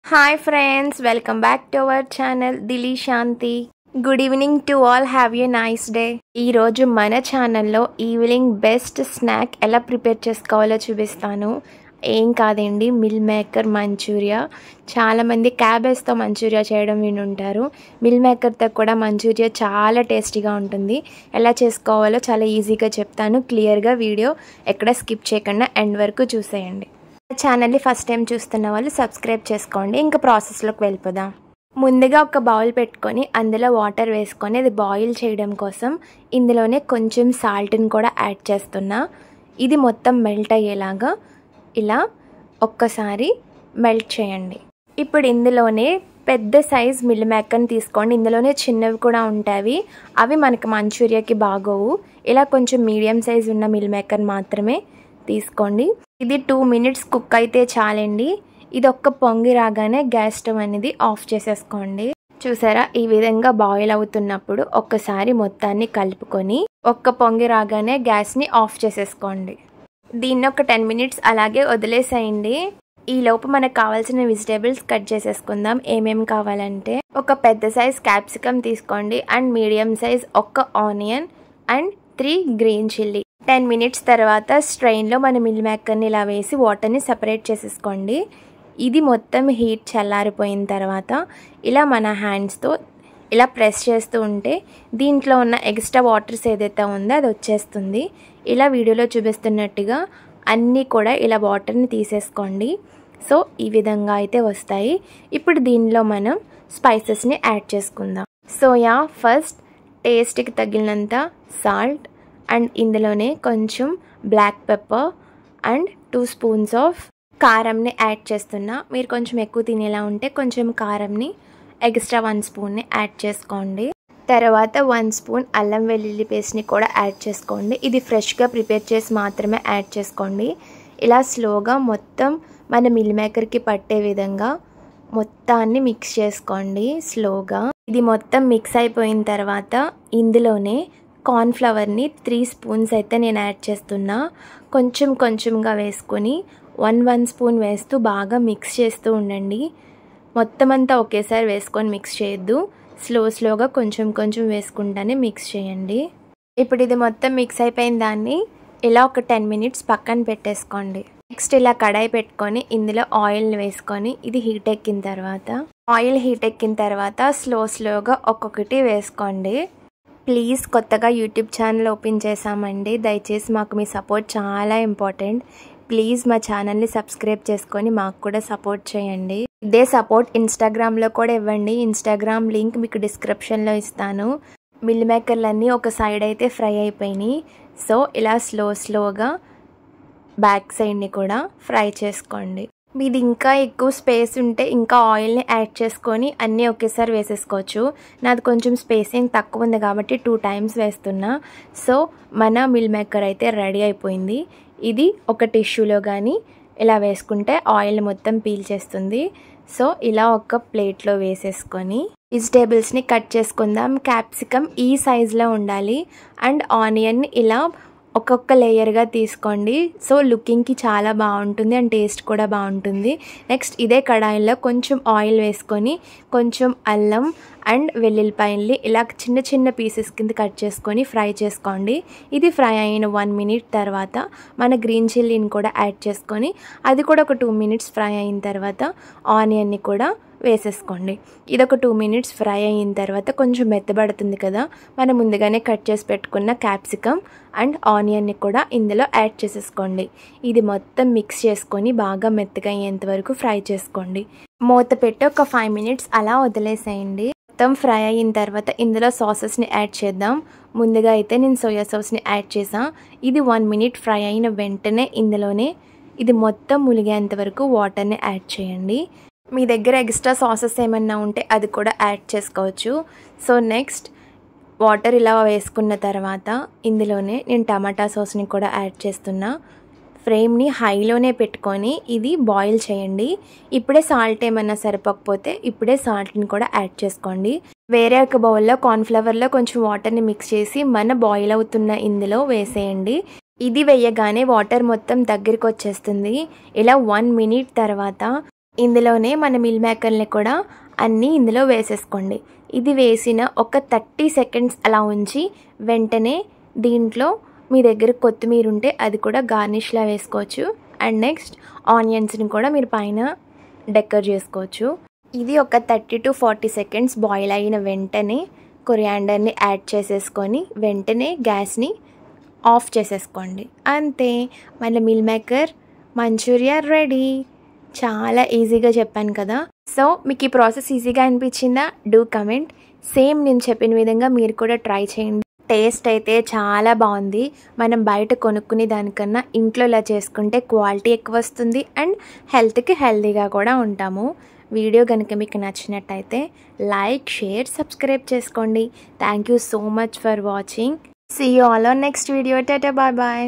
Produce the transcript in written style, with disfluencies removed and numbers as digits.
Hi friends, welcome back to our channel Dili Shanti. Good evening to all, have a nice day. ఈ రోజు మన ఛానల్లో evening best snack ఎలా prepare చేసుకోవాలో చూపిస్తాను. ఏం కాదండి, మిల్ మేకర్ మంచూరియా. చాలామంది క్యాబేజ్తో మంచూరియా చేయడం వినుంటారు. మిల్ మేకర్తో కూడా మంచూరియా చాలా టేస్టీగా ఉంటుంది. ఎలా చేసుకోవాలో చాలా ఈజీగా చెప్తాను. క్లియర్గా వీడియో ఎక్కడ స్కిప్ చేయకుండా ఎండ్ వరకు చూసేయండి. ఛానల్ని ఫస్ట్ టైం చూస్తున్న వాళ్ళు సబ్స్క్రైబ్ చేసుకోండి. ఇంకా ప్రాసెస్లోకి వెళ్ళిపోదాం. ముందుగా ఒక బౌల్ పెట్టుకొని అందులో వాటర్ వేసుకొని అది బాయిల్ చేయడం కోసం ఇందులోనే కొంచెం సాల్ట్ని కూడా యాడ్ చేస్తున్నా. ఇది మొత్తం మెల్ట్ అయ్యేలాగా ఇలా ఒక్కసారి మెల్ట్ చేయండి. ఇప్పుడు ఇందులోనే పెద్ద సైజ్ మిల్ మేకర్ని తీసుకోండి. ఇందులోనే చిన్నవి కూడా ఉంటాయి, అవి మనకి మంచూరియాకి బాగోవు. ఇలా కొంచెం మీడియం సైజ్ ఉన్న మిల్ మేకర్ మాత్రమే తీసుకోండి. ఇది 2 minutes కుక్ అయితే చాలండి. ఇది ఒక్క పొంగి రాగానే గ్యాస్ స్టవ్ అనేది ఆఫ్ చేసేసుకోండి. చూసారా, ఈ విధంగా బాయిల్ అవుతున్నప్పుడు ఒక్కసారి మొత్తాన్ని కలుపుకొని ఒక్క పొంగి రాగానే గ్యాస్ని ఆఫ్ చేసేసుకోండి. దీన్ని ఒక 10 minutes అలాగే వదిలేసేయండి. ఈ లోపు మనకు కావాల్సిన వెజిటేబుల్స్ కట్ చేసేసుకుందాం. ఏమేమి కావాలంటే ఒక పెద్ద సైజ్ క్యాప్సికమ్ తీసుకోండి అండ్ మీడియం సైజ్ ఒక్క onion and 3 green chilli. 10 minutes తర్వాత స్ట్రెయిన్లో మన మిల్ మేకర్ని ఇలా వేసి వాటర్ని సపరేట్ చేసేసుకోండి. ఇది మొత్తం హీట్ చల్లారిపోయిన తర్వాత ఇలా మన హ్యాండ్స్తో ఇలా ప్రెస్ చేస్తూ ఉంటే దీంట్లో ఉన్న ఎక్స్ట్రా వాటర్స్ ఏదైతే ఉందో అది వచ్చేస్తుంది. ఇలా వీడియోలో చూపిస్తున్నట్టుగా అన్నీ కూడా ఇలా వాటర్ని తీసేసుకోండి. సో ఈ విధంగా అయితే వస్తాయి. ఇప్పుడు దీనిలో మనం స్పైసెస్ని యాడ్ చేసుకుందాం. సోయా ఫస్ట్, టేస్ట్కి తగిలినంత సాల్ట్ అండ్ ఇందులోనే కొంచెం black pepper and 2 spoons of కారంని యాడ్ చేస్తున్నా. మీరు కొంచెం ఎక్కువ తినేలా ఉంటే కొంచెం కారంని ఎక్స్ట్రా 1 spoon యాడ్ చేసుకోండి. తర్వాత 1 spoon అల్లం వెల్లుల్లి పేస్ట్ని కూడా యాడ్ చేసుకోండి. ఇది ఫ్రెష్గా ప్రిపేర్ చేసి మాత్రమే యాడ్ చేసుకోండి. ఇలా స్లోగా మొత్తం మన మిల్ మేకర్కి పట్టే విధంగా మొత్తాన్ని మిక్స్ చేసుకోండి స్లోగా. ఇది మొత్తం మిక్స్ అయిపోయిన తర్వాత ఇందులోనే కార్న్ఫ్లవర్ని 3 spoons అయితే నేను యాడ్ చేస్తున్నా. కొంచెం కొంచెంగా వేసుకొని 1 spoon వేస్తూ బాగా మిక్స్ చేస్తూ ఉండండి. మొత్తం అంతా ఒకేసారి వేసుకొని మిక్స్ చేయొద్దు. స్లోగా కొంచెం కొంచెం వేసుకుంటానే మిక్స్ చేయండి. ఇప్పుడు ఇది మొత్తం మిక్స్ అయిపోయిన దాన్ని ఇలా ఒక 10 minutes పక్కన పెట్టేసుకోండి. నెక్స్ట్ ఇలా కడాయి పెట్టుకొని ఇందులో ఆయిల్ని వేసుకొని ఇది హీట్ ఎక్కిన తర్వాత స్లోగా ఒక్కొక్కటి వేసుకోండి. ప్లీజ్, కొత్తగా యూట్యూబ్ ఛానల్ ఓపెన్ చేశామండి. దయచేసి మాకు మీ సపోర్ట్ చాలా ఇంపార్టెంట్. ప్లీజ్ మా ఛానల్ని సబ్స్క్రైబ్ చేసుకొని మాకు కూడా సపోర్ట్ చేయండి. ఇదే సపోర్ట్ ఇన్స్టాగ్రామ్లో కూడా ఇవ్వండి. ఇన్స్టాగ్రామ్ లింక్ మీకు డిస్క్రిప్షన్లో ఇస్తాను. మిల్ మేకర్లన్నీ ఒక సైడ్ అయితే ఫ్రై అయిపోయినాయి. సో ఇలా స్లోగా బ్యాక్ సైడ్ని కూడా ఫ్రై చేసుకోండి. మీది ఇంకా ఎక్కువ స్పేస్ ఉంటే ఇంకా ఆయిల్ని యాడ్ చేసుకొని అన్నీ ఒకేసారి వేసేసుకోవచ్చు. నాది కొంచెం స్పేసింగ్ తక్కువ ఉంది కాబట్టి 2 times వేస్తున్నా. సో మన మిల్ మేకర్ అయితే రెడీ అయిపోయింది. ఇది ఒక టిష్యూలో కానీ ఇలా వేసుకుంటే ఆయిల్ మొత్తం పీల్చేస్తుంది. సో ఇలా ఒక ప్లేట్లో వేసేసుకొని వెజిటేబుల్స్ని కట్ చేసుకుందాం. క్యాప్సికమ్ ఈ సైజులో ఉండాలి అండ్ ఆనియన్ ఇలా ఒక్కొక్క లేయర్గా తీసుకోండి. సో లుకింగ్కి చాలా బాగుంటుంది అండ్ టేస్ట్ కూడా బాగుంటుంది. నెక్స్ట్ ఇదే కడాయిలో కొంచెం ఆయిల్ వేసుకొని కొంచెం అల్లం అండ్ వెల్లుల్లిపాయల్ని ఇలా చిన్న పీసెస్ కింద కట్ చేసుకొని ఫ్రై చేసుకోండి. ఇది ఫ్రై అయిన 1 minute తర్వాత మన గ్రీన్ చిల్లీని కూడా యాడ్ చేసుకొని అది కూడా ఒక 2 minutes ఫ్రై అయిన తర్వాత ఆనియన్ని కూడా వేసేసుకోండి. ఇది ఒక 2 minutes ఫ్రై అయిన తర్వాత కొంచెం మెత్తబడుతుంది కదా, మనం ముందుగానే కట్ చేసి పెట్టుకున్న క్యాప్సికమ్ అండ్ ఆనియన్ని కూడా ఇందులో యాడ్ చేసేసుకోండి. ఇది మొత్తం మిక్స్ చేసుకొని బాగా మెత్తగా అయ్యేంత వరకు ఫ్రై చేసుకోండి. మూత పెట్టి ఒక 5 minutes అలా వదిలేసేయండి. మొత్తం ఫ్రై అయిన తర్వాత ఇందులో సాసెస్ని యాడ్ చేద్దాం. ముందుగా అయితే నేను సోయా సాస్ని యాడ్ చేసాను. ఇది 1 minute ఫ్రై అయిన వెంటనే ఇందులోనే ఇది మొత్తం ములిగేంత వరకు వాటర్ని యాడ్ చేయండి. మీ దగ్గర ఎక్స్ట్రా సాసెస్ ఏమన్నా ఉంటే అది కూడా యాడ్ చేసుకోవచ్చు. సో నెక్స్ట్ వాటర్ ఇలా వేసుకున్న తర్వాత ఇందులోనే నేను టమాటా సాస్ని కూడా యాడ్ చేస్తున్నా. ఫ్లేమ్ని హైలోనే పెట్టుకొని ఇది బాయిల్ చేయండి. ఇప్పుడే సాల్ట్ ఏమన్నా సరిపోకపోతే ఇప్పుడే సాల్ట్ని కూడా యాడ్ చేసుకోండి. వేరే ఒక బౌల్లో కార్న్ఫ్లవర్లో కొంచెం వాటర్ని మిక్స్ చేసి మన బాయిల్ అవుతున్న ఇందులో వేసేయండి. ఇది వేయగానే వాటర్ మొత్తం దగ్గరికి వచ్చేస్తుంది. ఇలా 1 minute తర్వాత ఇందులోనే మన మిల్ మేకర్ని కూడా అన్నీ ఇందులో వేసేసుకోండి. ఇది వేసిన ఒక 30 సెకండ్స్ అలా ఉంచి వెంటనే దీంట్లో మీ దగ్గర కొత్తిమీర ఉంటే అది కూడా గార్నిష్లా వేసుకోవచ్చు. అండ్ నెక్స్ట్ ఆనియన్స్ని కూడా మీరు పైన డెకర్ చేసుకోవచ్చు. ఇది ఒక 30 to 40 సెకండ్స్ బాయిల్ అయిన వెంటనే కొరియాండర్ని యాడ్ చేసేసుకొని వెంటనే గ్యాస్ని ఆఫ్ చేసేసుకోండి. అంతే, మన మిల్ మేకర్ మంచూరియా రెడీ. చాలా ఈజీగా చెప్పాను కదా. సో మీకు ఈ ప్రాసెస్ ఈజీగా అనిపించిందా? Do comment. సేమ్ నేను చెప్పిన విధంగా మీరు కూడా ట్రై చేయండి. టేస్ట్ అయితే చాలా బాగుంది. మనం బయట కొనుక్కునే దానికన్నా ఇంట్లో ఇలా చేసుకుంటే క్వాలిటీ ఎక్కువ వస్తుంది అండ్ హెల్త్కి హెల్తీగా కూడా ఉంటాము. వీడియో కనుక మీకు నచ్చినట్టయితే లైక్, షేర్, సబ్స్క్రైబ్ చేసుకోండి. Thank you so much for watching. See you all on next video. Tata, bye bye.